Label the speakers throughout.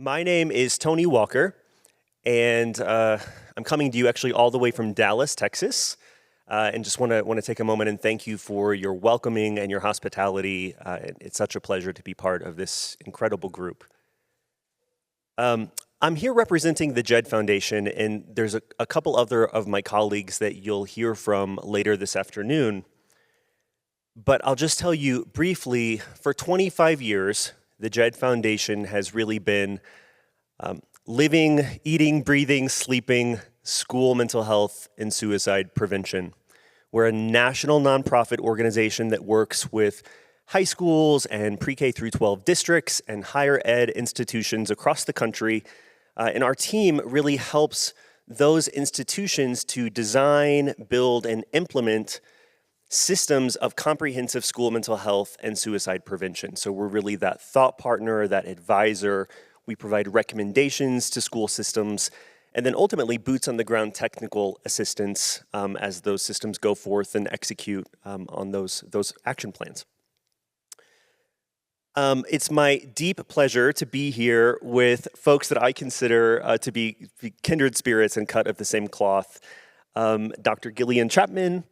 Speaker 1: My name is Tony Walker, and I'm coming to you actually all the way from Dallas, Texas, and just want to take a moment and thank you for your welcoming and your hospitality. It's such a pleasure to be part of this incredible group. I'm here representing the JED Foundation, and there's a couple other of my colleagues that you'll hear from later this afternoon. But I'll just tell you briefly, for 25 years, the JED Foundation has really been living, eating, breathing, sleeping, school mental health and suicide prevention. We're a national nonprofit organization that works with high schools and pre-K through 12 districts and higher ed institutions across the country. And our team really helps those institutions to design, build, and implement systems of comprehensive school mental health and suicide prevention. So we're really that thought partner, that advisor. We provide recommendations to school systems, and then ultimately boots on the ground technical assistance as those systems go forth and execute on those action plans. It's my deep pleasure to be here with folks that I consider to be kindred spirits and cut of the same cloth. Dr. Gillian Chapman,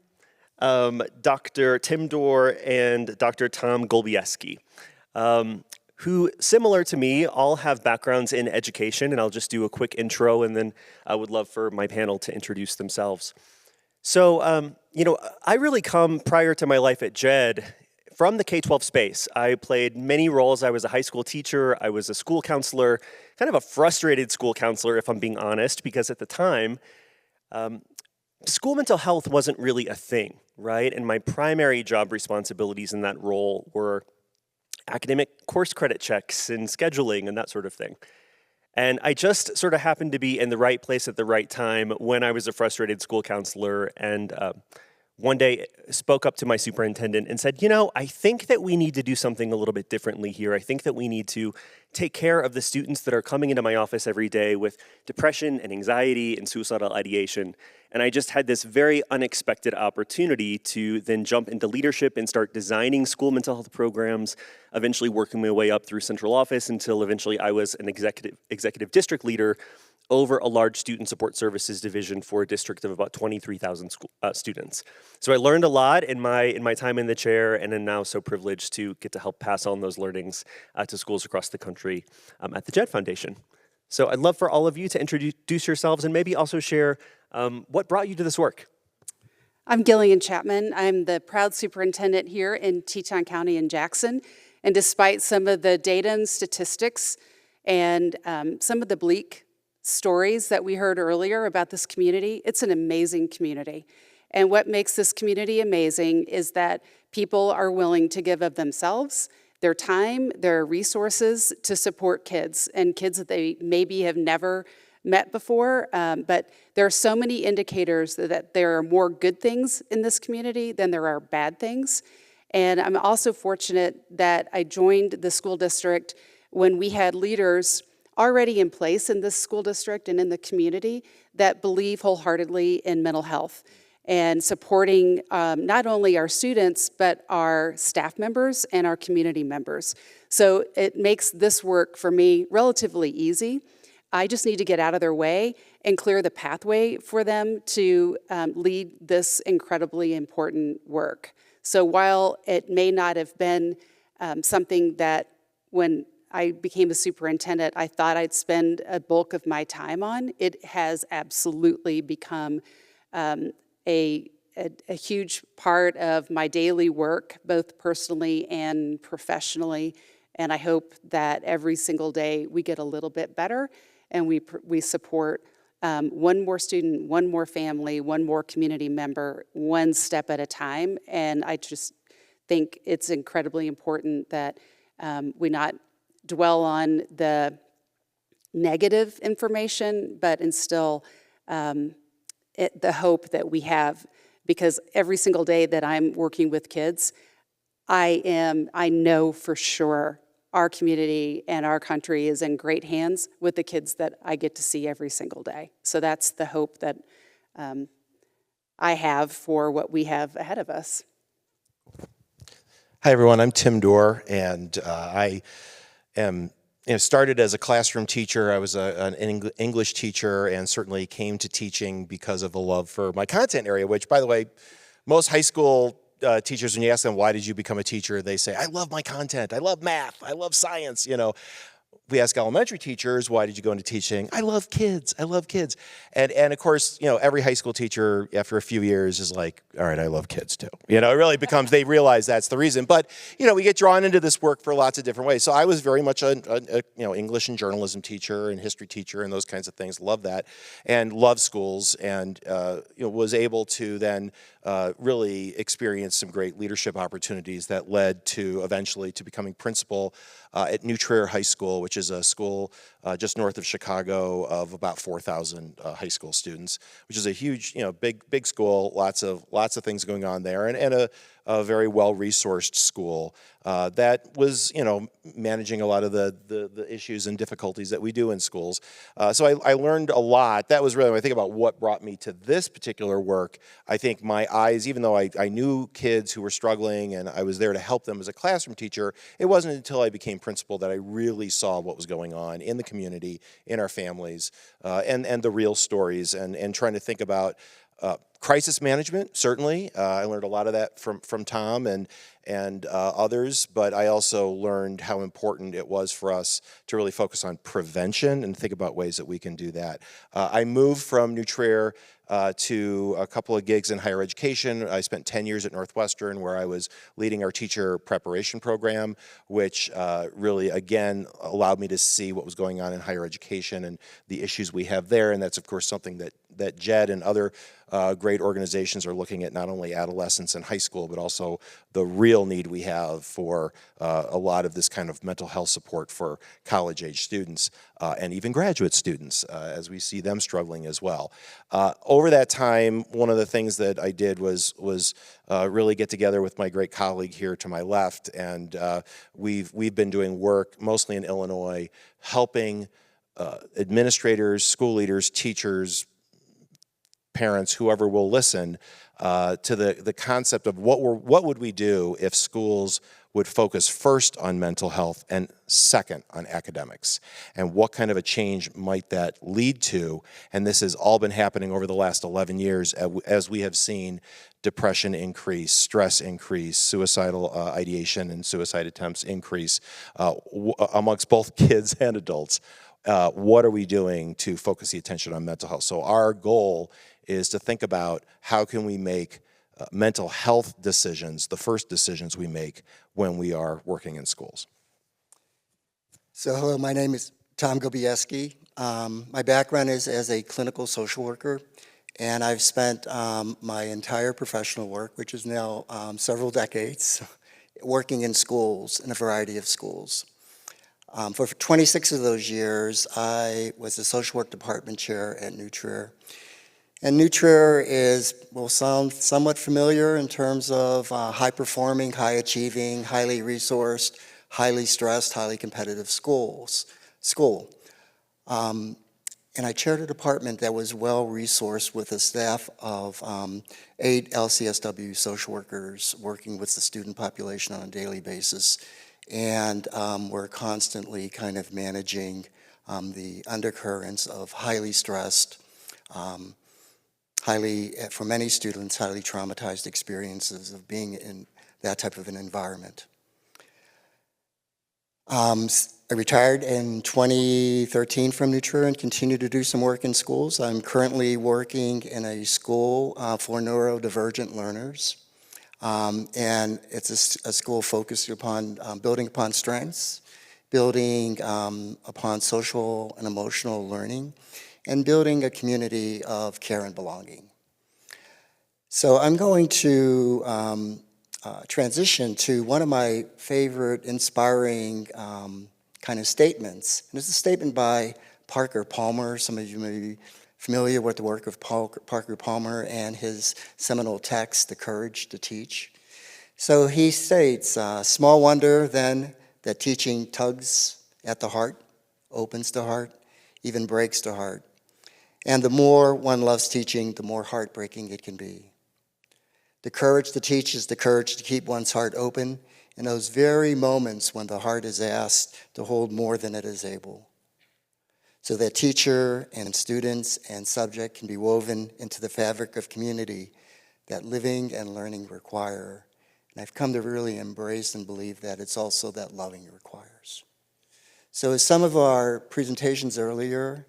Speaker 1: Dr. Tim Dohrer, and Dr. Tom Golebiewski, who, similar to me, all have backgrounds in education, and I'll just do a quick intro, and then I would love for my panel to introduce themselves. So, I really come, prior to my life at JED, from the K-12 space. I played many roles. I was a high school teacher, I was a school counselor, kind of a frustrated school counselor, if I'm being honest, because at the time, school mental health wasn't really a thing, right? And my primary job responsibilities in that role were academic course credit checks and scheduling and that sort of thing. And I just sort of happened to be in the right place at the right time when I was a frustrated school counselor, and one day spoke up to my superintendent and said, I think that we need to do something a little bit differently here. I think that we need to take care of the students that are coming into my office every day with depression and anxiety and suicidal ideation. And I just had this very unexpected opportunity to then jump into leadership and start designing school mental health programs, eventually working my way up through central office until eventually I was an executive district leader over a large student support services division for a district of about 23,000 students. So I learned a lot in my time in the chair, and am now so privileged to get to help pass on those learnings to schools across the country at the JED Foundation. So I'd love for all of you to introduce yourselves and maybe also share what brought you to this work.
Speaker 2: I'm Gillian Chapman. I'm the proud superintendent here in Teton County in Jackson. And despite some of the data and statistics and some of the bleak stories that we heard earlier about this community, it's an amazing community. And what makes this community amazing is that people are willing to give of themselves, their time, their resources to support kids, and kids that they maybe have never met before. But there are so many indicators that there are more good things in this community than there are bad things. And I'm also fortunate that I joined the school district when we had leaders already in place in this school district and in the community that believe wholeheartedly in mental health and supporting not only our students, but our staff members and our community members. So it makes this work for me relatively easy. I just need to get out of their way and clear the pathway for them to lead this incredibly important work. So while it may not have been something that when I became a superintendent, I thought I'd spend a bulk of my time on, it has absolutely become a huge part of my daily work, both personally and professionally. And I hope that every single day we get a little bit better and we support one more student, one more family, one more community member, one step at a time. And I just think it's incredibly important that we not dwell on the negative information, but instill the hope that we have, because every single day that I'm working with kids, I know for sure our community and our country is in great hands with the kids that I get to see every single day. So that's the hope that I have for what we have ahead of us.
Speaker 3: Hi everyone, I'm Tim Dohrer, and I am started as a classroom teacher. I was an English teacher, and certainly came to teaching because of a love for my content area, which, by the way, most high school teachers, when you ask them, why did you become a teacher, they say, I love my content, I love math, I love science, We ask elementary teachers, why did you go into teaching? I love kids. I love kids. And of course, every high school teacher after a few years is like, all right, I love kids too. It really becomes, they realize that's the reason. But, we get drawn into this work for lots of different ways. So I was very much a English and journalism teacher and history teacher and those kinds of things. Love that. And love schools, and, was able to then really experience some great leadership opportunities that led to eventually to becoming principal at New Trier High School, which is a school just north of Chicago of about 4,000 high school students, which is a huge, big school, lots of things going on there, and a very well-resourced school that was, managing a lot of the issues and difficulties that we do in schools. So I learned a lot. That was really, when I think about what brought me to this particular work, I think my eyes, even though I knew kids who were struggling and I was there to help them as a classroom teacher, it wasn't until I became principal that I really saw what was going on in the community, in our families, and the real stories, and trying to think about crisis management. Certainly, I learned a lot of that from Tom and others, but I also learned how important it was for us to really focus on prevention and think about ways that we can do that. I moved from New Trier to a couple of gigs in higher education. I spent 10 years at Northwestern, where I was leading our teacher preparation program, which really, again, allowed me to see what was going on in higher education and the issues we have there. And that's, of course, something that JED and other great organizations are looking at, not only adolescents and high school, but also the real need we have for a lot of this kind of mental health support for college-age students and even graduate students, as we see them struggling as well. Over that time, one of the things that I did was really get together with my great colleague here to my left, and we've been doing work mostly in Illinois, helping administrators, school leaders, teachers, parents, whoever will listen, to the concept of what would we do if schools would focus first on mental health and second on academics, and what kind of a change might that lead to. And this has all been happening over the last 11 years as we have seen depression increase, stress increase, suicidal ideation and suicide attempts increase amongst both kids and adults. What are we doing to focus the attention on mental health? So our goal is to think about how can we make mental health decisions the first decisions we make when we are working in schools.
Speaker 4: So hello, my name is Tom Golebiewski. My background is as a clinical social worker, and I've spent my entire professional work, which is now several decades, working in schools, in a variety of schools. For 26 of those years, I was the social work department chair at New Trier. And New Trier will sound somewhat familiar in terms of high-performing, high-achieving, highly resourced, highly stressed, highly competitive school. And I chaired a department that was well-resourced with a staff of 8 LCSW social workers working with the student population on a daily basis. And we're constantly kind of managing the undercurrents of highly stressed, for many students, highly traumatized experiences of being in that type of an environment. I retired in 2013 from New Trier and continue to do some work in schools. I'm currently working in a school for neurodivergent learners. And it's a school focused upon building upon strengths, building upon social and emotional learning, and building a community of care and belonging. So I'm going to transition to one of my favorite inspiring kind of statements. And it's a statement by Parker Palmer. Some of you may be familiar with the work of Parker Palmer and his seminal text, The Courage to Teach. So he states, small wonder then that teaching tugs at the heart, opens the heart, even breaks the heart. And the more one loves teaching, the more heartbreaking it can be. The courage to teach is the courage to keep one's heart open in those very moments when the heart is asked to hold more than it is able, so that teacher and students and subject can be woven into the fabric of community that living and learning require. And I've come to really embrace and believe that it's also that loving requires. So as some of our presentations earlier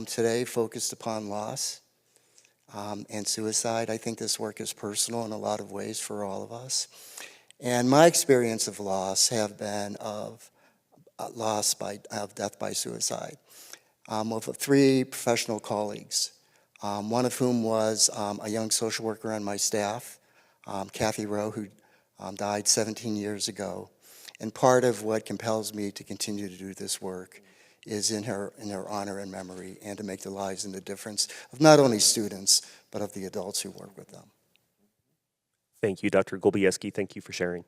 Speaker 4: today focused upon loss and suicide, I think this work is personal in a lot of ways for all of us. And my experience of loss have been of death by suicide. Of 3 professional colleagues, one of whom was a young social worker on my staff, Kathy Rowe, who died 17 years ago. And part of what compels me to continue to do this work is in her honor and memory, and to make the lives and the difference of not only students, but of the adults who work with them.
Speaker 1: Thank you, Dr. Golebiewski. Thank you for sharing.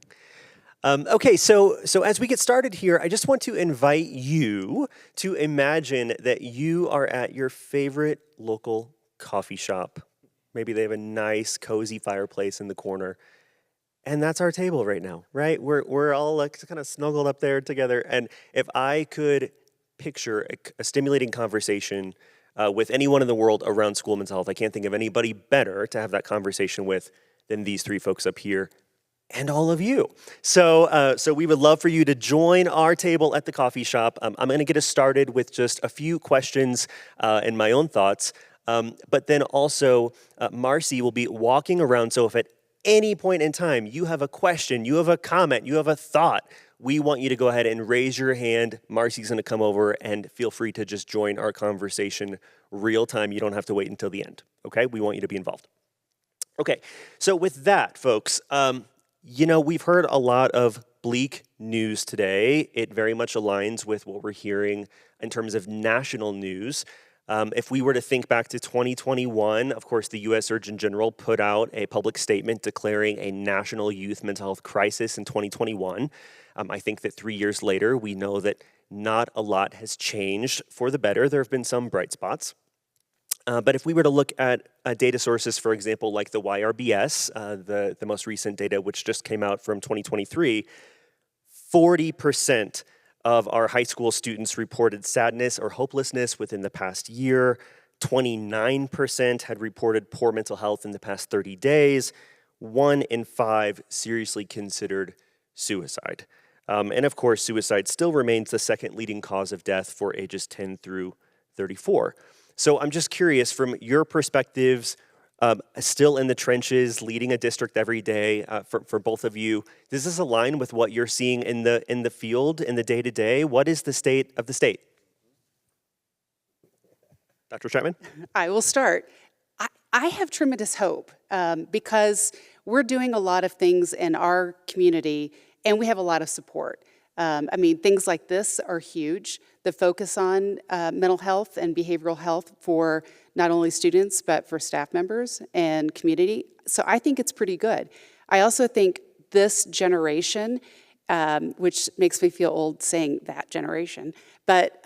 Speaker 1: Okay, so as we get started here, I just want to invite you to imagine that you are at your favorite local coffee shop. Maybe they have a nice, cozy fireplace in the corner. And that's our table right now, right? We're all like kind of snuggled up there together. And if I could picture a stimulating conversation with anyone in the world around school mental health, I can't think of anybody better to have that conversation with than these 3 folks up here and all of you. So we would love for you to join our table at the coffee shop. I'm going to get us started with just a few questions and my own thoughts. But then also, Marcy will be walking around. So if at any point in time you have a question, you have a comment, you have a thought, we want you to go ahead and raise your hand. Marcy's going to come over, and feel free to just join our conversation real time. You don't have to wait until the end, okay? We want you to be involved. Okay, so with that, folks, we've heard a lot of bleak news today. It very much aligns with what we're hearing in terms of national news. If we were to think back to 2021, of course, the U.S. Surgeon General put out a public statement declaring a national youth mental health crisis in 2021. I think that 3 years later, we know that not a lot has changed for the better. There have been some bright spots. But if we were to look at data sources, for example, like the YRBS, the most recent data, which just came out from 2023, 40% of our high school students reported sadness or hopelessness within the past year. 29% had reported poor mental health in the past 30 days. 1 in 5 seriously considered suicide. And of course, suicide still remains the 2nd leading cause of death for ages 10 through 34. So I'm just curious, from your perspectives, still in the trenches, leading a district every day, for both of you, does this align with what you're seeing in the field, in the day-to-day? What is the state of the state? Dr. Chapman?
Speaker 2: I will start. I have tremendous hope because we're doing a lot of things in our community, and we have a lot of support. Things like this are huge. The focus on mental health and behavioral health for not only students, but for staff members and community. So I think it's pretty good. I also think this generation, which makes me feel old saying that generation, but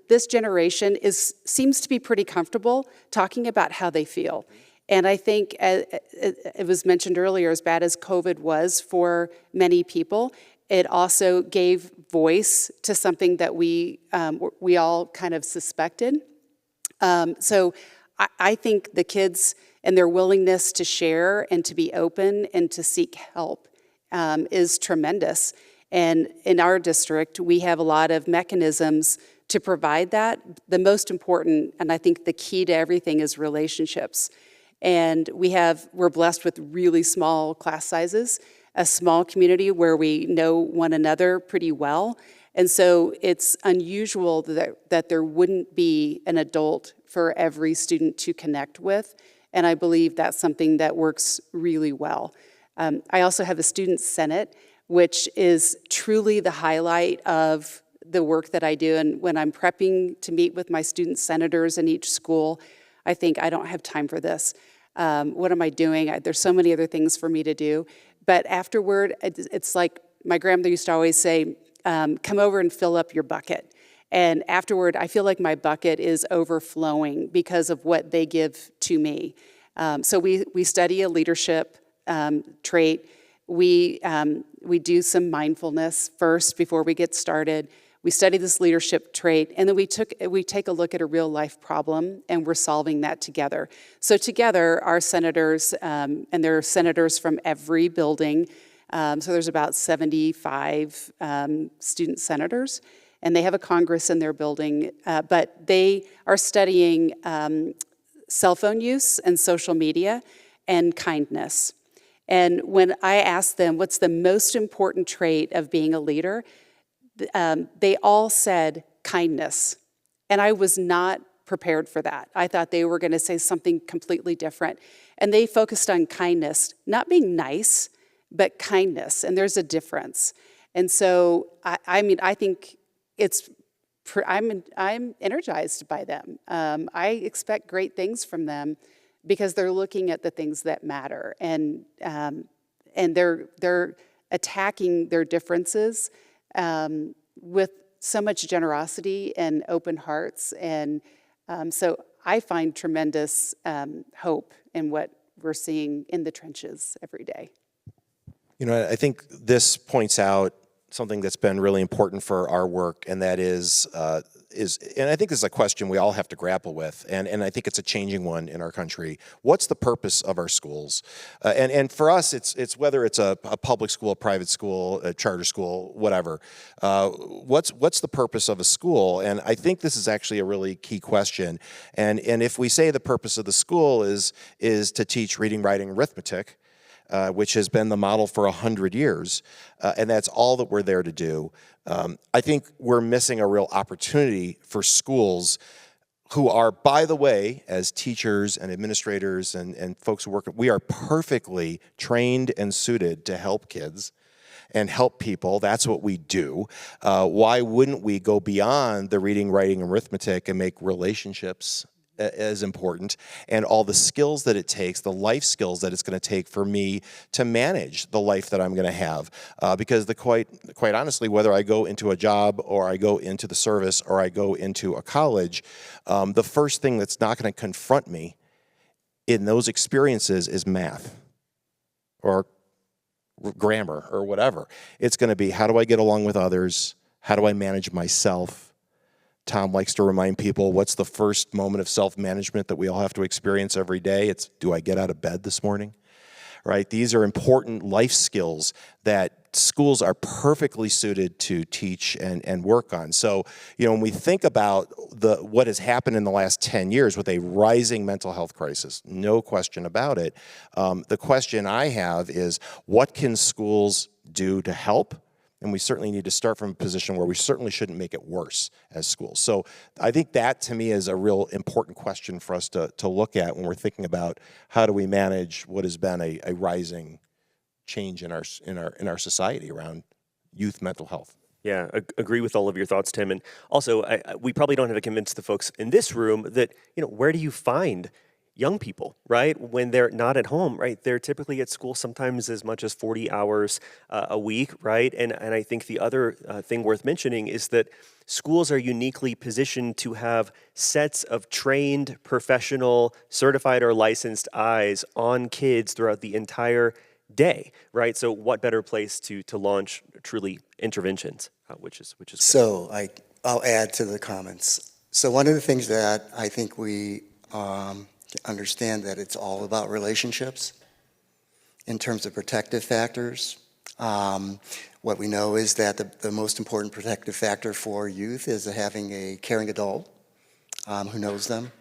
Speaker 2: this generation seems to be pretty comfortable talking about how they feel. And I think, it was mentioned earlier, as bad as COVID was for many people, it also gave voice to something that we all kind of suspected. So I think the kids and their willingness to share and to be open and to seek help is tremendous. And in our district, we have a lot of mechanisms to provide that. The most important, and I think the key to everything, is relationships. And we're blessed with really small class sizes, a small community where we know one another pretty well. And so it's unusual that there wouldn't be an adult for every student to connect with. And I believe that's something that works really well. I also have a student senate, which is truly the highlight of the work that I do. And when I'm prepping to meet with my student senators in each school, I think I don't have time for this. What am I doing? There's so many other things for me to do. But afterward, it's like my grandmother used to always say, come over and fill up your bucket. And afterward, I feel like my bucket is overflowing because of what they give to me. So we study a leadership trait. We We do some mindfulness first before we get started. We study this leadership trait, and then we take a look at a real life problem, and we're solving that together. So together, our senators, and there are senators from every building, so there's about 75 student senators, and they have a Congress in their building, but they are studying cell phone use and social media and kindness. And when I asked them what's the most important trait of being a leader, they all said kindness. And I was not prepared for that. I thought they were going to say something completely different. And they focused on kindness, not being nice, but kindness. And there's a difference. And so, I think I'm energized by them. I expect great things from them because they're looking at the things that matter, and they're attacking their differences with so much generosity and open hearts, and so I find tremendous hope in what we're seeing in the trenches every day.
Speaker 3: You know, I think this points out something that's been really important for our work, and that is, and I think this is a question we all have to grapple with, and I think it's a changing one in our country. What's the purpose of our schools? And for us, it's whether it's a public school, a private school, a charter school, whatever. What's the purpose of a school? And I think this is actually a really key question. And if we say the purpose of the school is to teach reading, writing, arithmetic, which has been the model for 100 years, and that's all that we're there to do. I think we're missing a real opportunity for schools who are, by the way, as teachers and administrators and folks who work, we are perfectly trained and suited to help kids and help people. That's what we do. Why wouldn't we go beyond the reading, writing, and arithmetic and make relationships as important, and all the skills that it takes, the life skills that it's going to take for me to manage the life that I'm going to have. Because quite honestly, whether I go into a job or I go into the service or I go into a college, the first thing that's not going to confront me in those experiences is math or grammar or whatever. It's going to be, how do I get along with others? How do I manage myself? Tom likes to remind people, what's the first moment of self-management that we all have to experience every day? It's, do I get out of bed this morning? Right? These are important life skills that schools are perfectly suited to teach and work on. So, you know, when we think about what has happened in the last 10 years with a rising mental health crisis, no question about it, the question I have is, what can schools do to help? And we certainly need to start from a position where we certainly shouldn't make it worse as schools. So I think that, to me, is a real important question for us to look at when we're thinking about how do we manage what has been a rising change in our society around youth mental health.
Speaker 1: Yeah, agree with all of your thoughts, Tim. And also, we probably don't have to convince the folks in this room that, you know, where do you find young people, right? When they're not at home, right? They're typically at school sometimes as much as 40 hours a week, right? And I think the other thing worth mentioning is that schools are uniquely positioned to have sets of trained, professional, certified or licensed eyes on kids throughout the entire day, right? So what better place to launch truly interventions, which is great.
Speaker 4: So I'll add to the comments. So one of the things that I think we understand, that it's all about relationships in terms of protective factors. What we know is that the most important protective factor for youth is having a caring adult who knows them.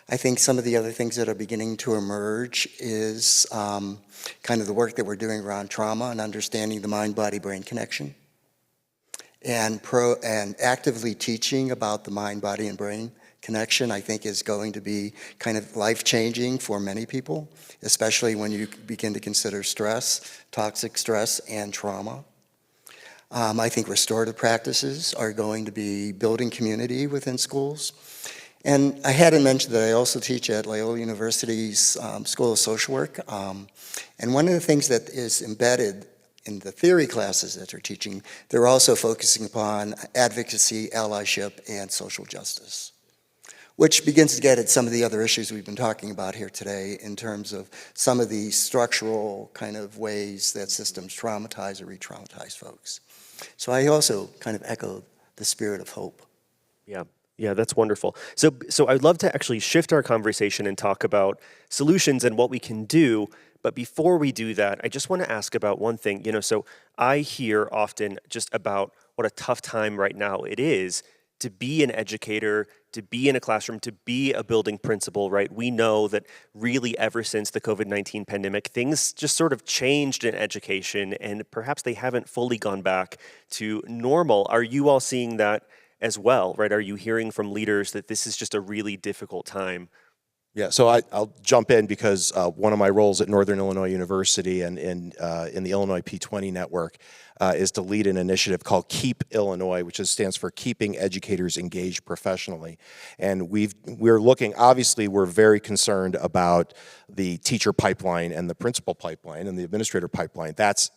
Speaker 4: I think some of the other things that are beginning to emerge is kind of the work that we're doing around trauma and understanding the mind-body-brain connection, and actively teaching about the mind, body, and brain connection, I think, is going to be kind of life-changing for many people, especially when you begin to consider stress, toxic stress, and trauma. I think restorative practices are going to be building community within schools. And I hadn't mentioned that I also teach at Loyola University's School of Social Work. And one of the things that is embedded in the theory classes that they're teaching, they're also focusing upon advocacy, allyship, and social justice. which begins to get at some of the other issues we've been talking about here today in terms of some of the structural kind of ways that systems traumatize or re-traumatize folks. So I also kind of echo the spirit of hope.
Speaker 1: Yeah. Yeah, that's wonderful. So I'd love to actually shift our conversation and talk about solutions and what we can do. But before we do that, I just want to ask about one thing. So I hear often just about what a tough time right now it is to be an educator, to be in a classroom, to be a building principal, right? We know that really ever since the COVID-19 pandemic, things just sort of changed in education, and perhaps they haven't fully gone back to normal. Are you all seeing that as well, right? Are you hearing from leaders that this is just a really difficult time?
Speaker 3: Yeah, so I'll jump in because one of my roles at Northern Illinois University and in the Illinois P20 network is to lead an initiative called Keep Illinois, which stands for Keeping Educators Engaged Professionally. And we're looking, obviously, we're very concerned about the teacher pipeline and the principal pipeline and the administrator pipeline. That's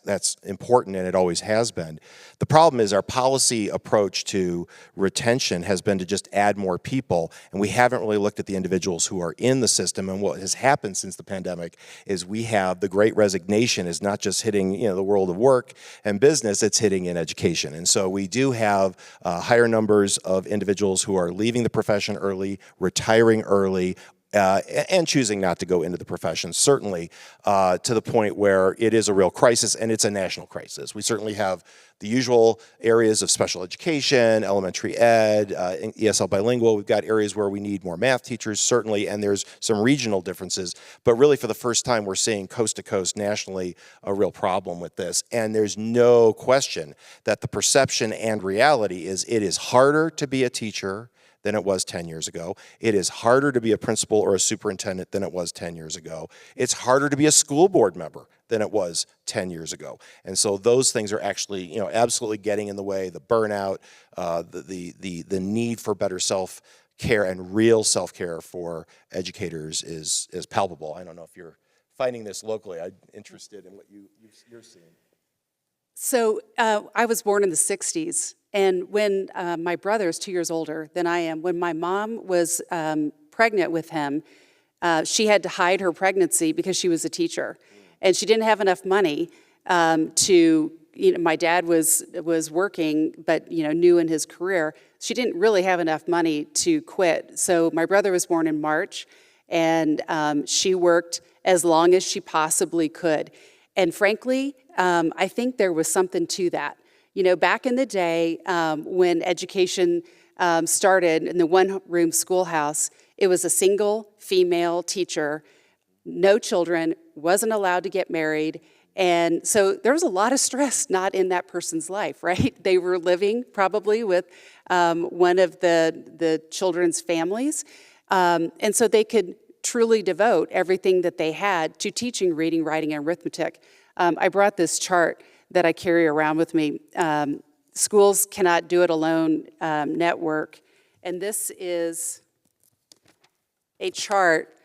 Speaker 3: important, and it always has been. The problem is our policy approach to retention has been to just add more people, and we haven't really looked at the individuals who are in the system. And what has happened since the pandemic is we have the Great Resignation is not just hitting the world of work and business, it's hitting in education. And so we do have higher numbers of individuals who are leaving the profession early, retiring early, and choosing not to go into the profession, certainly to the point where it is a real crisis, and it's a national crisis. We certainly have the usual areas of special education, elementary ed, ESL bilingual. We've got areas where we need more math teachers, certainly, and there's some regional differences. But really, for the first time, we're seeing coast to coast nationally a real problem with this. And there's no question that the perception and reality is it is harder to be a teacher than it was 10 years ago. It is harder to be a principal or a superintendent than it was 10 years ago. It's harder to be a school board member than it was 10 years ago. And so those things are actually, absolutely getting in the way. The burnout, the need for better self-care and real self-care for educators is palpable. I don't know if you're finding this locally. I'm interested in what you're seeing.
Speaker 2: So I was born in the 60s, and when my brother is 2 years older than I am, when my mom was pregnant with him, she had to hide her pregnancy because she was a teacher. And she didn't have enough money to, my dad was working, but, new in his career. She didn't really have enough money to quit. So my brother was born in March, and she worked as long as she possibly could. And frankly, I think there was something to that. Back in the day when education started in the one-room schoolhouse, it was a single female teacher, no children, wasn't allowed to get married. And so there was a lot of stress not in that person's life, right? They were living probably with one of the children's families. And so they could truly devote everything that they had to teaching reading, writing, and arithmetic. I brought this chart that I carry around with me. Schools Cannot Do It Alone network. And this is a chart.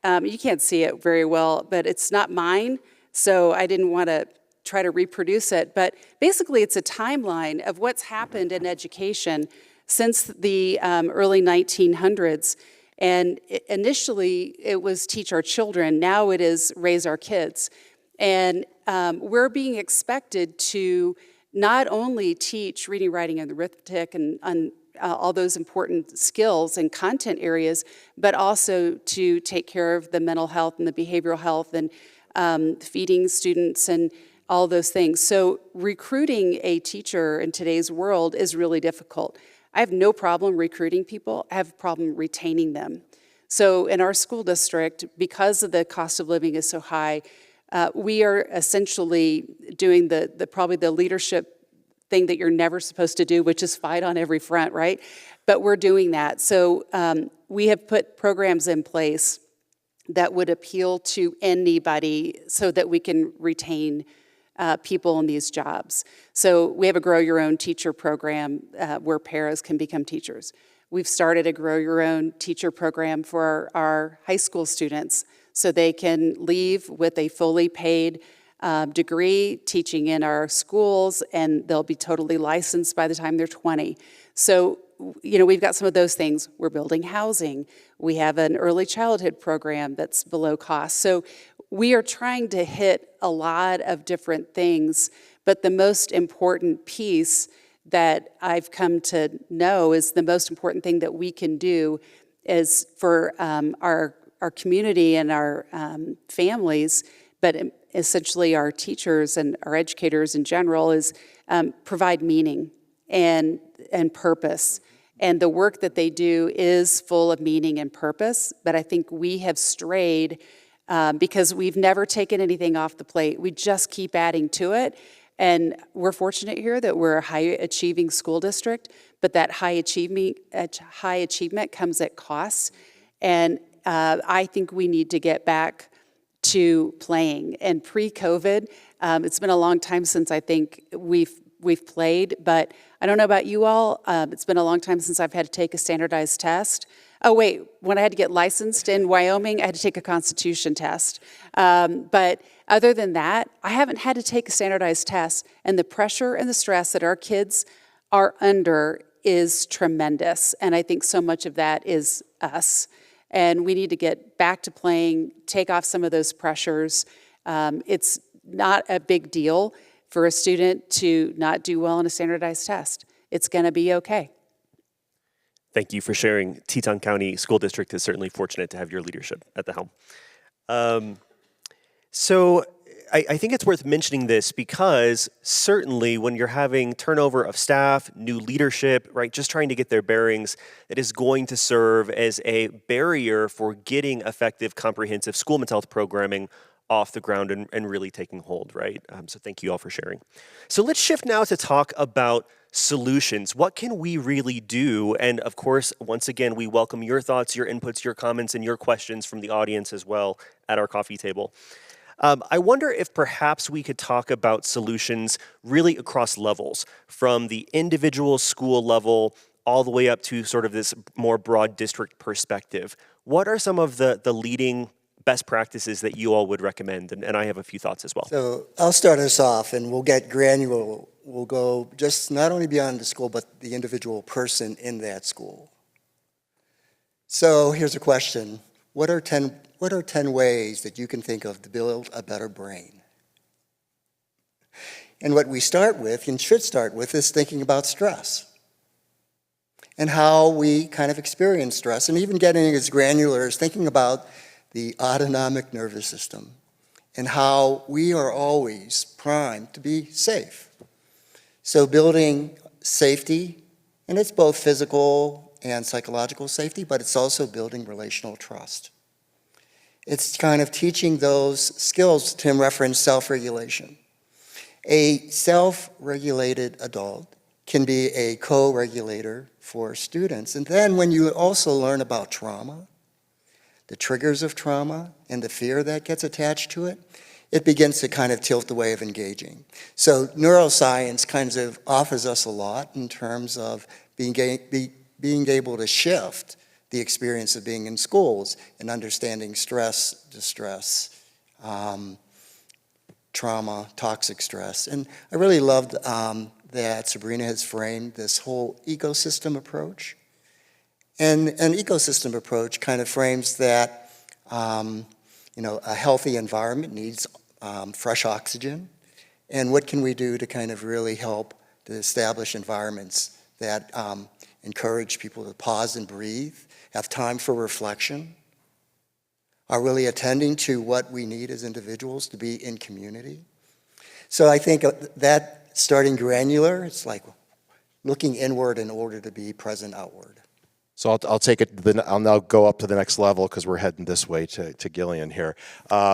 Speaker 2: You can't see it very well, but it's not mine, so I didn't want to try to reproduce it. But basically, it's a timeline of what's happened in education since the early 1900s. And initially, it was teach our children. Now it is raise our kids. And we're being expected to not only teach reading, writing, and arithmetic and all those important skills and content areas, but also to take care of the mental health and the behavioral health and feeding students and all those things. So recruiting a teacher in today's world is really difficult. I have no problem recruiting people. I have a problem retaining them. So in our school district, because of the cost of living is so high, we are essentially doing probably the leadership thing that you're never supposed to do, which is fight on every front, right? But we're doing that. So we have put programs in place that would appeal to anybody so that we can retain people in these jobs. So we have a Grow Your Own Teacher program where paras can become teachers. We've started a Grow Your Own Teacher program for our high school students so they can leave with a fully paid degree teaching in our schools, and they'll be totally licensed by the time they're 20. So we've got some of those things. We're building housing. We have an early childhood program that's below cost. So we are trying to hit a lot of different things, but the most important piece that I've come to know is the most important thing that we can do is for our community and our families, but essentially our teachers and our educators in general, is provide meaning and purpose. And the work that they do is full of meaning and purpose, but I think we have strayed because we've never taken anything off the plate. We just keep adding to it. And we're fortunate here that we're a high-achieving school district, but that high achievement comes at costs. And I think we need to get back to playing. And pre-COVID, it's been a long time since I think we've played, but I don't know about you all. It's been a long time since I've had to take a standardized test. Oh, wait, when I had to get licensed in Wyoming, I had to take a Constitution test. But other than that, I haven't had to take a standardized test, and the pressure and the stress that our kids are under is tremendous, and I think so much of that is us. And we need to get back to playing, take off some of those pressures. It's not a big deal for a student to not do well on a standardized test. It's going to be okay.
Speaker 1: Thank you for sharing. Teton County School District is certainly fortunate to have your leadership at the helm. So I think it's worth mentioning this because certainly when you're having turnover of staff, new leadership, right, just trying to get their bearings, it is going to serve as a barrier for getting effective, comprehensive school mental health programming off the ground and really taking hold, right? So thank you all for sharing. So let's shift now to talk about solutions. What can we really do? And of course, once again, we welcome your thoughts, your inputs, your comments, and your questions from the audience as well at our coffee table. I wonder if perhaps we could talk about solutions really across levels, from the individual school level all the way up to sort of this more broad district perspective. What are some of the leading best practices that you all would recommend? And I have a few thoughts as well.
Speaker 4: So I'll start us off, and we'll get granular. We'll go just not only beyond the school, but the individual person in that school. So here's a question. What are 10 ways that you can think of to build a better brain? And what we start with, and should start with, is thinking about stress and how we kind of experience stress, and even getting as granular as thinking about the autonomic nervous system and how we are always primed to be safe. So building safety, and it's both physical and psychological safety, but it's also building relational trust. It's kind of teaching those skills. Tim referenced self-regulation. A self-regulated adult can be a co-regulator for students. And then when you also learn about trauma, the triggers of trauma and the fear that gets attached to it, it begins to kind of tilt the way of engaging. So neuroscience kind of offers us a lot in terms of being able to shift the experience of being in schools and understanding stress, distress, trauma, toxic stress. And I really loved that Sabrina has framed this whole ecosystem approach. And an ecosystem approach kind of frames that, a healthy environment needs fresh oxygen. And what can we do to kind of really help to establish environments that encourage people to pause and breathe, have time for reflection, are really attending to what we need as individuals to be in community. So I think that starting granular, it's like looking inward in order to be present outward.
Speaker 3: So I'll take it. I'll now go up to the next level because we're heading this way to Gillian here.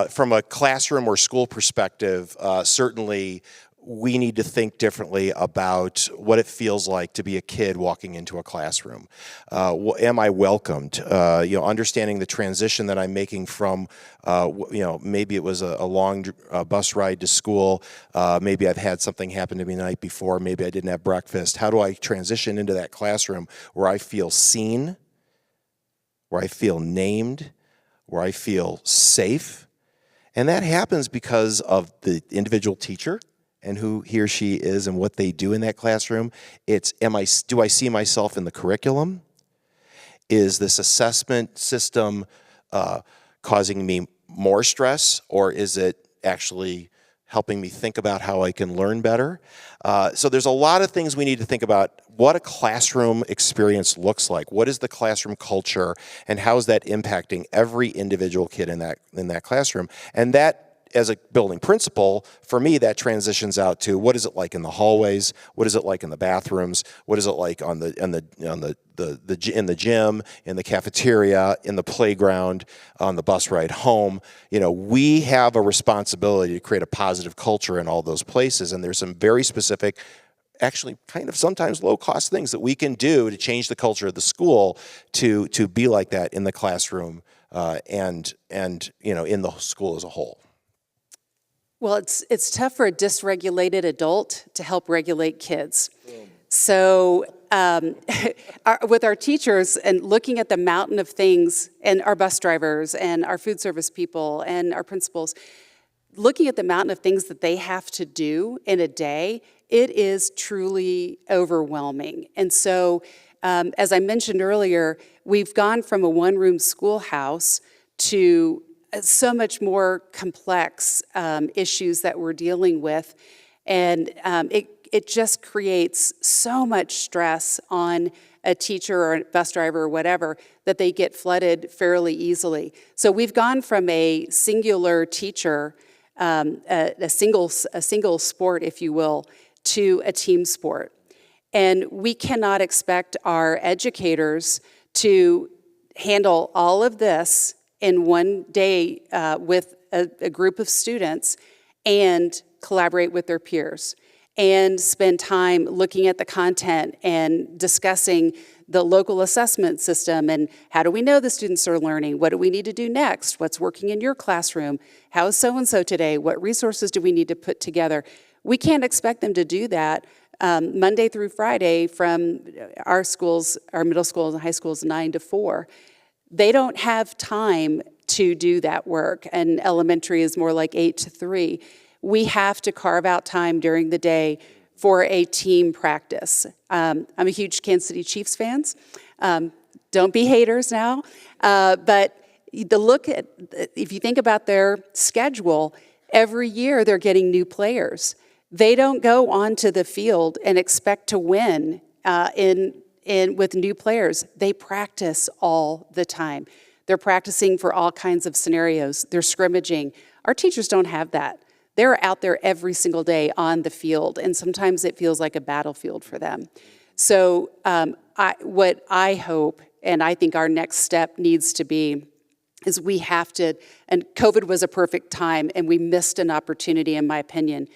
Speaker 3: From a classroom or school perspective, certainly we need to think differently about what it feels like to be a kid walking into a classroom. Am I welcomed? Understanding the transition that I'm making from, maybe it was a long bus ride to school. Maybe I've had something happen to me the night before. Maybe I didn't have breakfast. How do I transition into that classroom where I feel seen, where I feel named, where I feel safe? And that happens because of the individual teacher and who he or she is and what they do in that classroom. It's, do I see myself in the curriculum? Is this assessment system causing me more stress, or is it actually helping me think about how I can learn better? So there's a lot of things we need to think about what a classroom experience looks like. What is the classroom culture, and how is that impacting every individual kid in that classroom? And that, as a building principal, for me, that transitions out to what is it like in the hallways, what is it like in the bathrooms, what is it like in the gym, in the cafeteria, in the playground, on the bus ride home. You know, we have a responsibility to create a positive culture in all those places, and there's some very specific, actually kind of sometimes low-cost things that we can do to change the culture of the school to be like that in the classroom and you know, in the school as a whole.
Speaker 2: Well, it's tough for a dysregulated adult to help regulate kids. So with our teachers and looking at the mountain of things, and our bus drivers and our food service people and our principals, looking at the mountain of things that they have to do in a day, it is truly overwhelming. And so, as I mentioned earlier, we've gone from a one-room schoolhouse to so much more complex issues that we're dealing with, and it just creates so much stress on a teacher or a bus driver or whatever that they get flooded fairly easily. So we've gone from a singular teacher, a single sport, if you will, to a team sport, and we cannot expect our educators to handle all of this in one day with a group of students and collaborate with their peers and spend time looking at the content and discussing the local assessment system and how do we know the students are learning? What do we need to do next? What's working in your classroom? How is so-and-so today? What resources do we need to put together? We can't expect them to do that Monday through Friday from our schools, our middle schools and high schools, 9 to 4. They don't have time to do that work, and elementary is more like 8 to 3. We have to carve out time during the day for a team practice. I'm a huge Kansas City Chiefs fan. Don't be haters now, but if you think about their schedule, every year they're getting new players. They don't go onto the field and expect to win with new players. They practice all the time. They're practicing for all kinds of scenarios. They're scrimmaging. Our teachers don't have that. They're out there every single day on the field, and sometimes it feels like a battlefield for them. So what I hope, and I think our next step needs to be, is we have to, and COVID was a perfect time, and we missed an opportunity, in my opinion.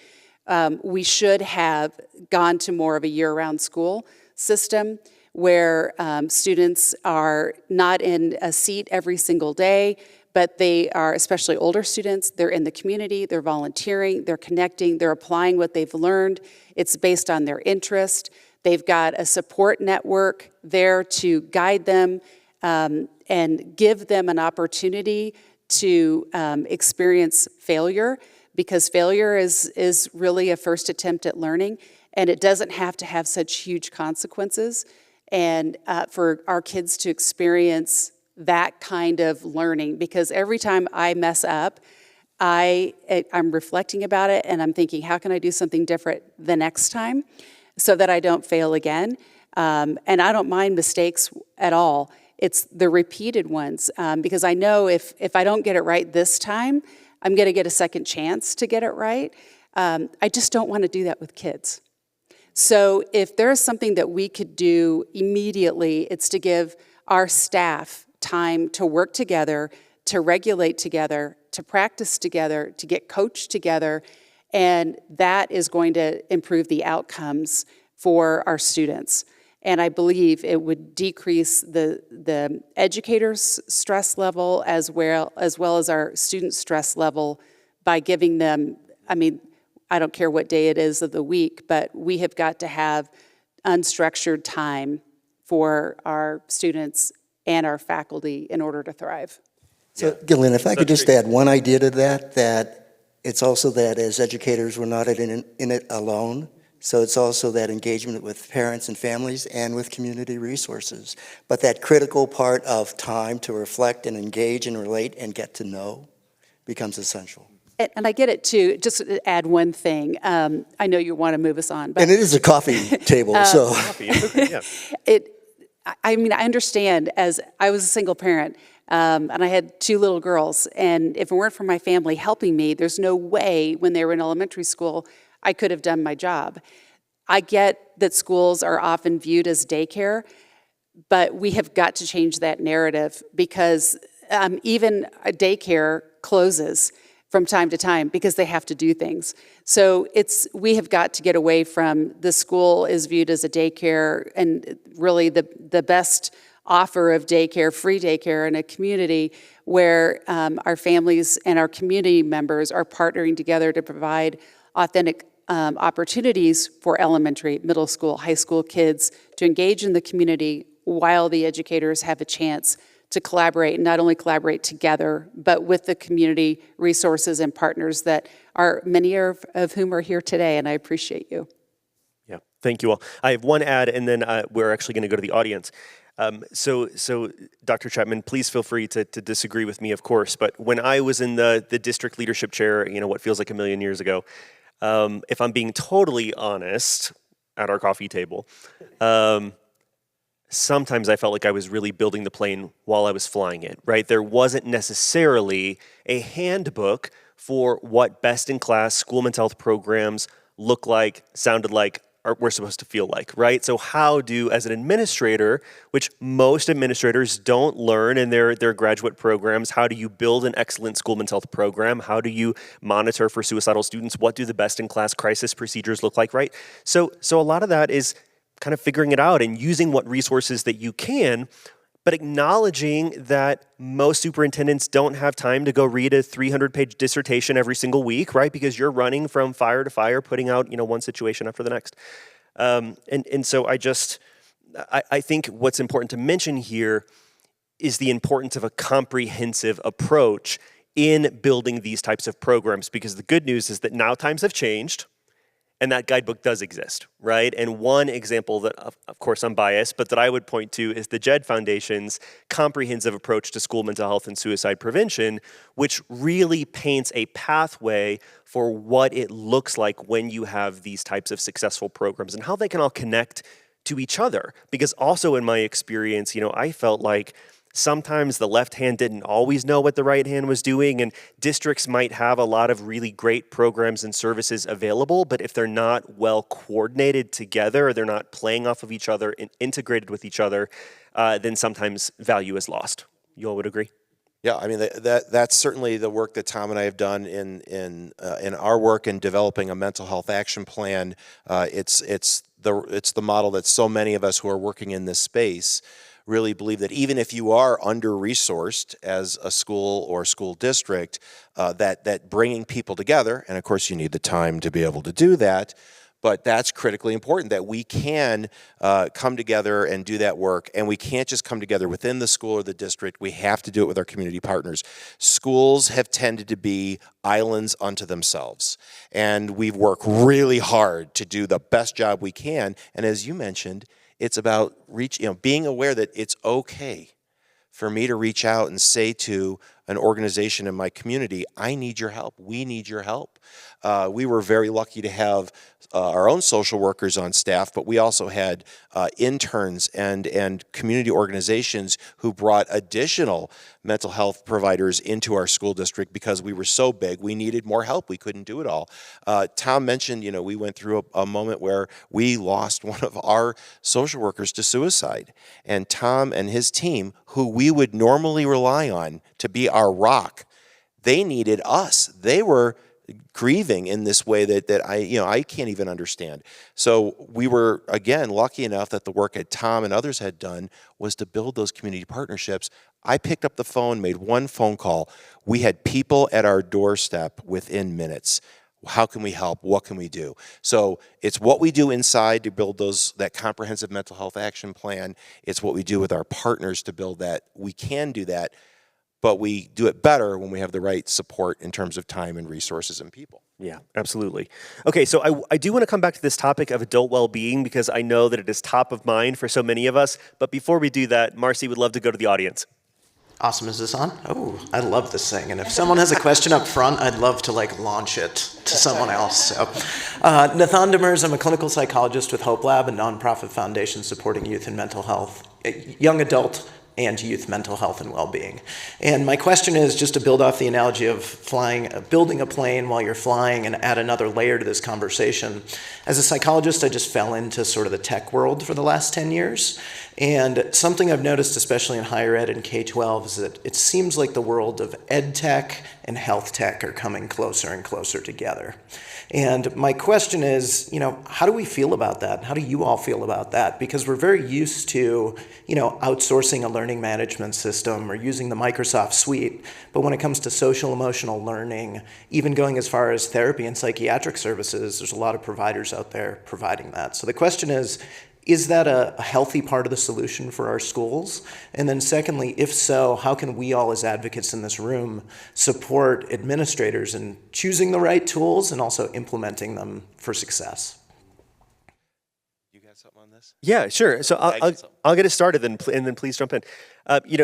Speaker 2: We should have gone to more of a year-round school system where students are not in a seat every single day, but they are, especially older students, they're in the community, they're volunteering, they're connecting, they're applying what they've learned. It's based on their interest. They've got a support network there to guide them and give them an opportunity to experience failure, because failure is really a first attempt at learning, and it doesn't have to have such huge consequences. And for our kids to experience that kind of learning, because every time I mess up, I'm reflecting about it and I'm thinking, how can I do something different the next time so that I don't fail again? And I don't mind mistakes at all. It's the repeated ones, because I know if I don't get it right this time, I'm going to get a second chance to get it right. I just don't want to do that with kids. So if there's something that we could do immediately, it's to give our staff time to work together, to regulate together, to practice together, to get coached together, and that is going to improve the outcomes for our students. And I believe it would decrease the educators' stress level as well as our students' stress level by giving them, I don't care what day it is of the week, but we have got to have unstructured time for our students and our faculty in order to thrive.
Speaker 4: So, Gillian, if I could just add one idea to that It's also that as educators, we're not in it alone. So it's also that engagement with parents and families and with community resources. But that critical part of time to reflect and engage and relate and get to know becomes essential.
Speaker 2: And I get it too. Just to add one thing. I know you want to move us on, but
Speaker 4: And it is a coffee table, so.
Speaker 1: Coffee, it's okay, yeah.
Speaker 2: I mean, I understand, as I was a single parent, and I had 2 little girls, and if it weren't for my family helping me, there's no way when they were in elementary school I could have done my job. I get that schools are often viewed as daycare, but we have got to change that narrative, because even a daycare closes from time to time because they have to do things. So we have got to get away from the school is viewed as a daycare, and really the best offer of daycare, free daycare in a community where our families and our community members are partnering together to provide authentic opportunities for elementary, middle school, high school kids to engage in the community while the educators have a chance to collaborate, and not only collaborate together, but with the community resources and partners that are, many of whom are here today, and I appreciate you.
Speaker 1: Yeah, thank you all. I have one ad, and then we're actually going to go to the audience. So Dr. Chapman, please feel free to disagree with me, of course, but when I was in the district leadership chair, what feels like a million years ago, if I'm being totally honest, at our coffee table, sometimes I felt like I was really building the plane while I was flying it, right? There wasn't necessarily a handbook for what best-in-class school mental health programs look like, sounded like, or we're supposed to feel like, right? So how do, as an administrator, which most administrators don't learn in their graduate programs, how do you build an excellent school mental health program? How do you monitor for suicidal students? What do the best-in-class crisis procedures look like, right? So a lot of that is kind of figuring it out and using what resources that you can, but acknowledging that most superintendents don't have time to go read a 300-page dissertation every single week, right? Because you're running from fire to fire, putting out, one situation after the next. And so I think what's important to mention here is the importance of a comprehensive approach in building these types of programs, because the good news is that now times have changed, and that guidebook does exist, right? And one example that, of course, I'm biased, but that I would point to is the JED Foundation's comprehensive approach to school mental health and suicide prevention, which really paints a pathway for what it looks like when you have these types of successful programs and how they can all connect to each other. Because also in my experience, I felt like sometimes the left hand didn't always know what the right hand was doing, and districts might have a lot of really great programs and services available, but if they're not well coordinated together, or they're not playing off of each other and integrated with each other, then sometimes value is lost. You all would agree?
Speaker 3: Yeah, I mean that's certainly the work that Tom and I have done in our work in developing a mental health action plan. It's the model that so many of us who are working in this space really believe, that even if you are under-resourced as a school or school district, that bringing people together, and of course you need the time to be able to do that, but that's critically important, that we can come together and do that work, and we can't just come together within the school or the district. We have to do it with our community partners. Schools have tended to be islands unto themselves, and we work really hard to do the best job we can, and as you mentioned, it's about being aware that it's okay for me to reach out and say to an organization in my community, I need your help. We need your help. We were very lucky to have our own social workers on staff, but we also had interns and community organizations who brought additional mental health providers into our school district because we were so big. We needed more help. We couldn't do it all. Tom mentioned, we went through a moment where we lost one of our social workers to suicide. And Tom and his team, who we would normally rely on to be our rock, they needed us. They were grieving in this way that I can't even understand. So we were, again, lucky enough that the work that Tom and others had done was to build those community partnerships. I picked up the phone, made one phone call. We had people at our doorstep within minutes. How can we help? What can we do? So it's what we do inside to build that comprehensive mental health action plan. It's what we do with our partners to build that. We can do that. but we do it better when we have the right support in terms of time and resources and people.
Speaker 1: Yeah, absolutely. Okay, so I do want to come back to this topic of adult well-being because I know that it is top of mind for so many of us. But before we do that, Marcy would love to go to the audience.
Speaker 5: Awesome. Is this on? Oh, I love this thing. And if someone has a question up front, I'd love to launch it to someone else. So, Teton Demers, I'm a clinical psychologist with Hope Lab, a nonprofit foundation supporting youth and mental health, young adult and youth mental health and well-being. And my question is just to build off the analogy of building a plane while you're flying and add another layer to this conversation. As a psychologist, I just fell into sort of the tech world for the last 10 years. And something I've noticed, especially in higher ed and K-12, is that it seems like the world of ed tech and health tech are coming closer and closer together. And my question is, how do we feel about that? How do you all feel about that? Because we're very used to, outsourcing a learning management system or using the Microsoft suite. But when it comes to social emotional learning, even going as far as therapy and psychiatric services, there's a lot of providers out there providing that. So the question is that a healthy part of the solution for our schools? And then secondly, if so, how can we all as advocates in this room support administrators in choosing the right tools and also implementing them for success?
Speaker 3: You got something on this?
Speaker 1: Yeah, sure. So I'll get it started and then please jump in.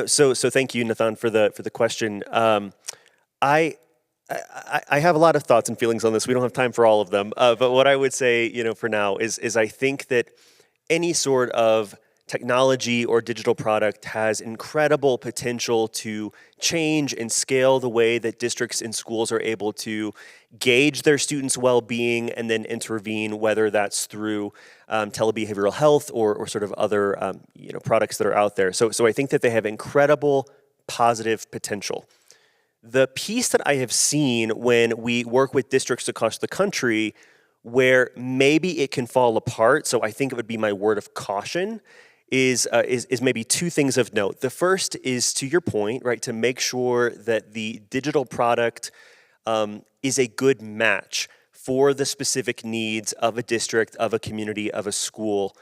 Speaker 1: So thank you, Teton, for the question. I have a lot of thoughts and feelings on this. We don't have time for all of them. But what I would say, for now is I think that any sort of technology or digital product has incredible potential to change and scale the way that districts and schools are able to gauge their students' well-being and then intervene, whether that's through telebehavioral health or sort of other products that are out there. So I think that they have incredible positive potential. The piece that I have seen when we work with districts across the country where maybe it can fall apart, so I think it would be my word of caution, is maybe two things of note. The first is, to your point, right, to make sure that the digital product is a good match for the specific needs of a district, of a community, of a school.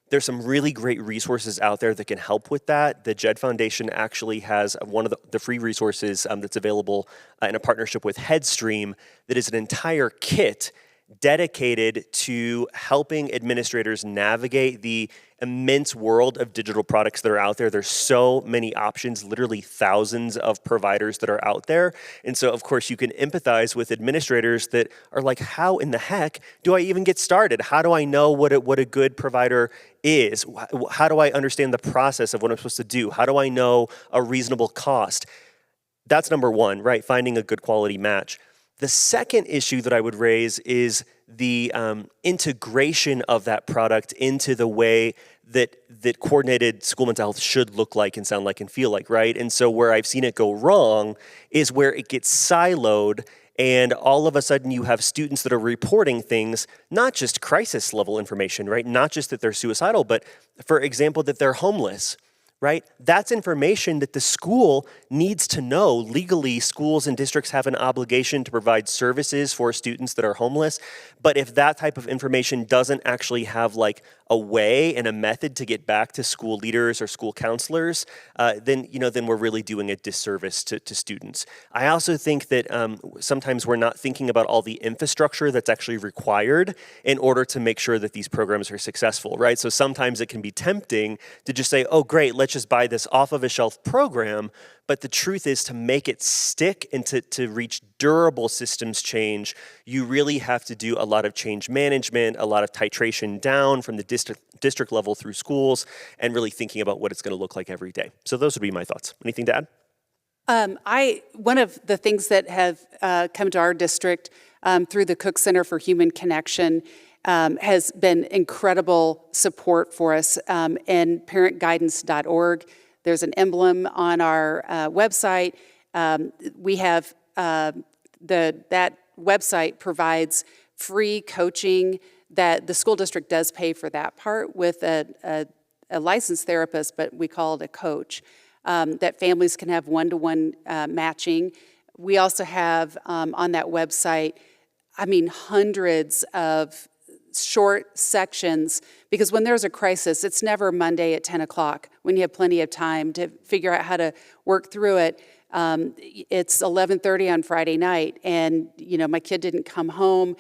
Speaker 1: There's some really great resources out there that can help with that. The JED Foundation actually has one of the free resources that's available in a partnership with Headstream that is an entire kit dedicated to helping administrators navigate the immense world of digital products that are out there. There's so many options, literally thousands of providers that are out there. And so, of course, you can empathize with administrators that are like, how in the heck do I even get started? How do I know what a good provider is? How do I understand the process of what I'm supposed to do? How do I know a reasonable cost? That's number one, right? Finding a good quality match. The second issue that I would raise is the integration of that product into the way that coordinated school mental health should look like and sound like and feel like, right? And so where I've seen it go wrong is where it gets siloed and all of a sudden you have students that are reporting things, not just crisis level information, right? Not just that they're suicidal, but for example, that they're homeless. Right? That's information that the school needs to know. Legally, schools and districts have an obligation to provide services for students that are homeless. But if that type of information doesn't actually have like a way and a method to get back to school leaders or school counselors, then we're really doing a disservice to students. I also think that sometimes we're not thinking about all the infrastructure that's actually required in order to make sure that these programs are successful, right? So sometimes it can be tempting to just say, oh, great, let's just buy this off of a shelf program. But the truth is, to make it stick and to reach durable systems change, you really have to do a lot of change management, a lot of titration down from the district level through schools, and really thinking about what it's going to look like every day. So those would be my thoughts. Anything to add?
Speaker 2: One of the things that have come to our district through the Cook Center for Human Connection has been incredible support for us, and parentguidance.org. There's an emblem on our website. We have that website provides free coaching that the school district does pay for that part with a licensed therapist, but we call it a coach, that families can have one-to-one matching. We also have on that website, hundreds of short sections, because when there's a crisis, it's never Monday at 10 o'clock when you have plenty of time to figure out how to work through it. It's 11:30 on Friday night, and my kid didn't come home.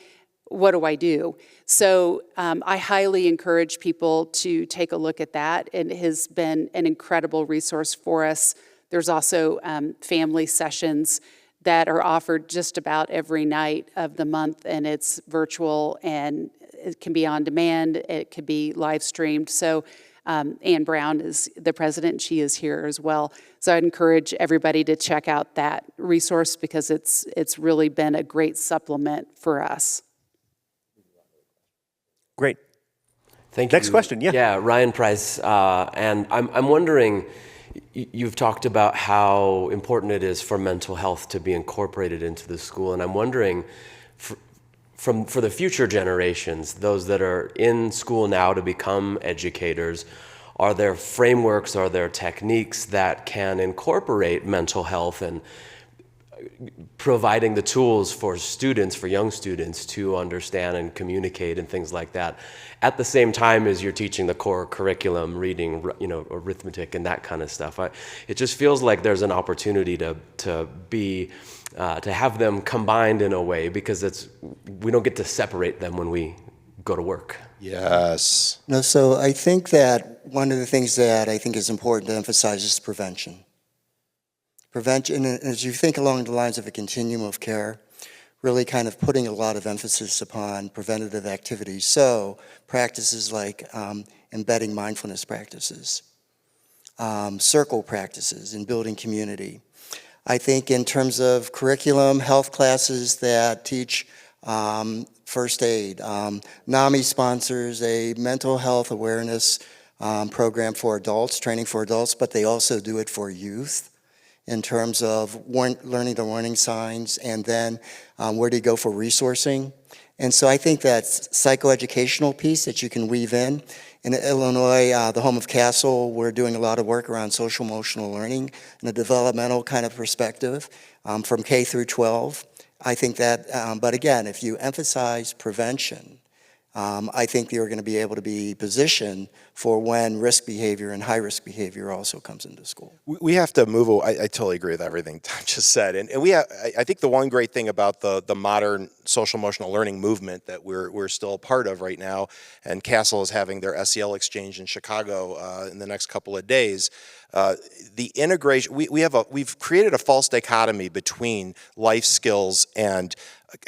Speaker 2: What do I do? So I highly encourage people to take a look at that. It has been an incredible resource for us. There's also family sessions that are offered just about every night of the month, and it's virtual, and it can be on demand, it could be live streamed. So Ann Brown is the president, she is here as well. So I'd encourage everybody to check out that resource, because it's really been a great supplement for us.
Speaker 1: Great.
Speaker 6: Thank you.
Speaker 1: Next question, yeah.
Speaker 6: Yeah, Ryan Price, and I'm wondering, you've talked about how important it is for mental health to be incorporated into the school, and I'm wondering, for the future generations, those that are in school now to become educators, are there frameworks, are there techniques that can incorporate mental health and providing the tools for students, for young students, to understand and communicate and things like that, at the same time as you're teaching the core curriculum, reading, arithmetic and that kind of stuff? It just feels like there's an opportunity to have them combined in a way, because we don't get to separate them when we go to work.
Speaker 3: Yes.
Speaker 4: No, so I think that one of the things that I think is important to emphasize is prevention. Prevention, and as you think along the lines of a continuum of care, really kind of putting a lot of emphasis upon preventative activities. So practices like embedding mindfulness practices, circle practices, and building community. I think in terms of curriculum, health classes that teach first aid. NAMI sponsors a mental health awareness program for adults, training for adults, but they also do it for youth, in terms of learning the warning signs, and then where do you go for resourcing. And so I think that psychoeducational piece that you can weave in. In Illinois, the home of Castle, we're doing a lot of work around social emotional learning in a developmental kind of perspective from K through 12. I think that, but again, if you emphasize prevention, I think you're going to be able to be positioned for when risk behavior and high-risk behavior also comes into school.
Speaker 3: We have to move. I totally agree with everything Tom just said, and I think the one great thing about the modern social emotional learning movement that we're still a part of right now, and Castle is having their SEL exchange in Chicago in the next couple of days. The integration, we've created a false dichotomy between life skills and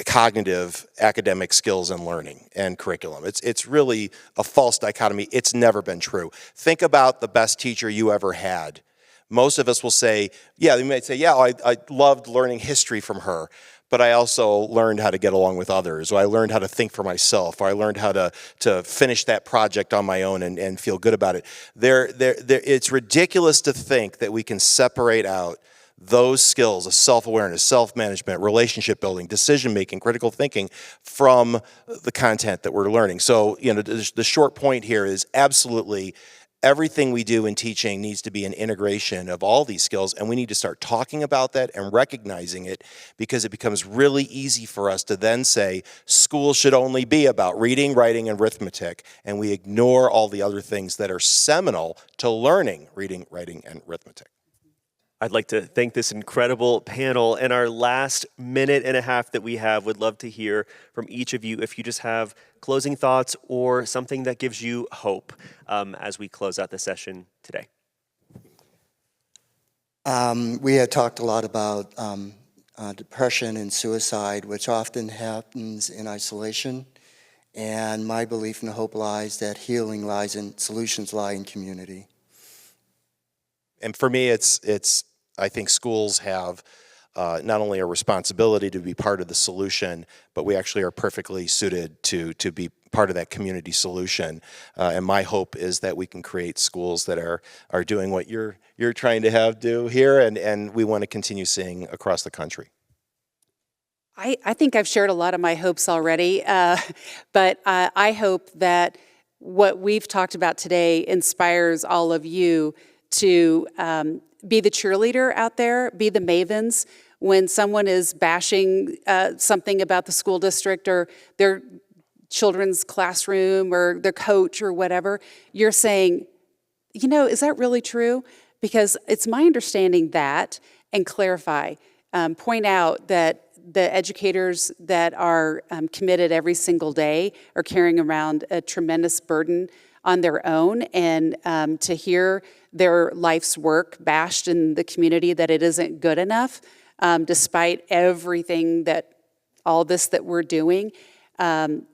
Speaker 3: cognitive academic skills and learning and curriculum. It's really a false dichotomy. It's never been true. Think about the best teacher you ever had. Most of us will say, yeah, they might say, yeah, I loved learning history from her, but I also learned how to get along with others, or I learned how to think for myself, or I learned how to finish that project on my own and feel good about it. It's ridiculous to think that we can separate out those skills of self-awareness, self-management, relationship building, decision-making, critical thinking from the content that we're learning. So, the short point here is absolutely everything we do in teaching needs to be an integration of all these skills, and we need to start talking about that and recognizing it, because it becomes really easy for us to then say school should only be about reading, writing, and arithmetic, and we ignore all the other things that are seminal to learning reading, writing, and arithmetic.
Speaker 1: I'd like to thank this incredible panel. In our last minute and a half that we have, would love to hear from each of you if you just have closing thoughts or something that gives you hope as we close out the session today.
Speaker 4: We had talked a lot about depression and suicide, which often happens in isolation. And my belief and hope lies that healing lies in, solutions lie in community.
Speaker 3: And for me, I think schools have not only a responsibility to be part of the solution, but we actually are perfectly suited to be part of that community solution. And my hope is that we can create schools that are doing what you're trying to do here, and we want to continue seeing across the country.
Speaker 2: I think I've shared a lot of my hopes already, but I hope that what we've talked about today inspires all of you to be the cheerleader out there, be the mavens. When someone is bashing something about the school district, or they're children's classroom or their coach or whatever, you're saying, you know, is that really true? Because it's my understanding that, and clarify, point out that the educators that are committed every single day are carrying around a tremendous burden on their own, and to hear their life's work bashed in the community that it isn't good enough, despite everything that all this that we're doing,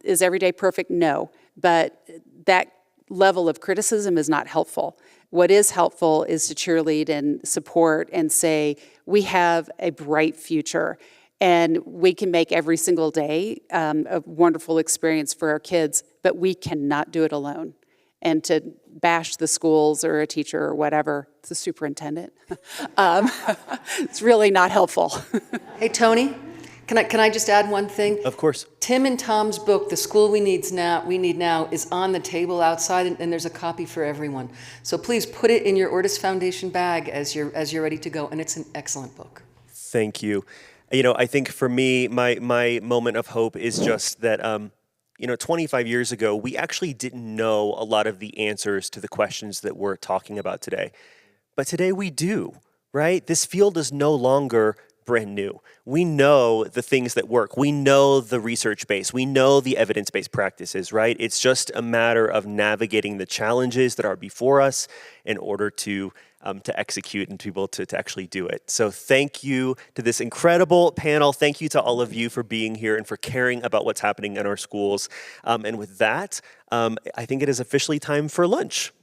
Speaker 2: is every day perfect? No, but that level of criticism is not helpful. What is helpful is to cheerlead and support and say, we have a bright future, and we can make every single day a wonderful experience for our kids, but we cannot do it alone. And to bash the schools or a teacher or whatever, the superintendent, it's really not helpful.
Speaker 7: Hey, Tony, can I just add one thing?
Speaker 1: Of course.
Speaker 7: Tim and Tom's book, The School We Need Now, is on the table outside, and there's a copy for everyone. So please put it in your Ortus Foundation bag as you're ready to go, and it's an excellent book.
Speaker 1: Thank you. You know, I think for me, my moment of hope is just that, 25 years ago, we actually didn't know a lot of the answers to the questions that we're talking about today. But today we do, right? This field is no longer brand new. We know the things that work. We know the research base. We know the evidence-based practices, right? It's just a matter of navigating the challenges that are before us in order to execute and to be able to actually do it. So thank you to this incredible panel. Thank you to all of you for being here and for caring about what's happening in our schools. And with that, I think it is officially time for lunch.